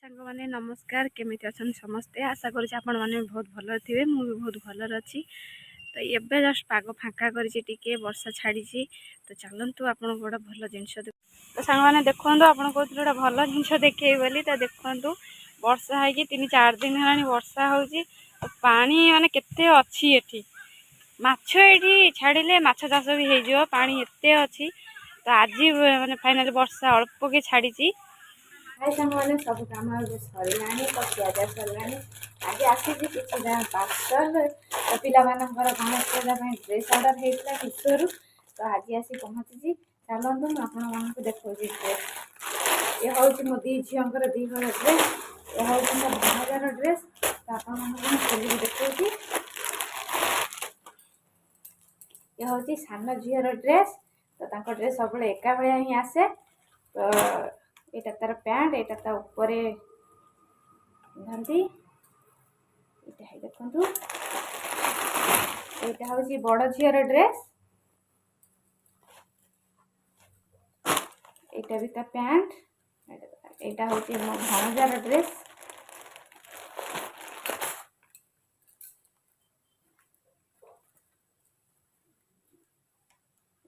सांग माने नमस्कार केमिति अछन समस्ते आशा करूँ आपण मैंने बहुत भल थे मुझे बहुत भल अच्छी तो ये जस्ट पाग फाँका कर वर्षा छाड़ी तो चलतु आप गोटे भल जिनस तो सांग मैंने देखो आप कहते गोटे भल जिन देखे बोली तो देखु वर्षा है 3-4 दिन है वर्षा हो पानी माने केते अच्छी एठी माछ ये छाड़े माछ चाष भी हो पानी एते अच्छी तो आज माने फाइनाल वर्षा अल्प के छाड़ी हाय सामने सब काम सरला तो पिजा सरला आज आसी किसी पार्सल तो पिला गणेश पूजा ड्रेस ऑर्डर होता मीशोरू तो आज आसी पहुँची चलतु मुझे देखा ड्रेस ये हूँ मो दी झीर दीहल ड्रेस ये हूँ मो भाणजार ड्रेस तो आपको खोलिक देखा ये हूँ सान झीर ड्रेस तो ड्रेस सब एका भाया ही आसे तो यहाँ तार पैंट यहाँ ता ऊपर पिंधती देखु यहाँ हूँ बड़ झीर ड्रेस यहाँ भी ता पैंट यहाँ हूँ मो भाणजार ड्रेस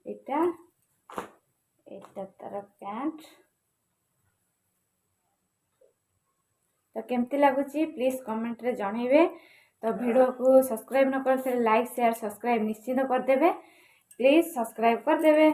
यहाँ तार पैंट तो केमती लगुच प्लीज कमेंट रे जनइबे तो वीडियो को सब्सक्राइब न कर लाइक शेयर सब्सक्राइब निश्चित करदे प्लीज सब्सक्राइब करदे।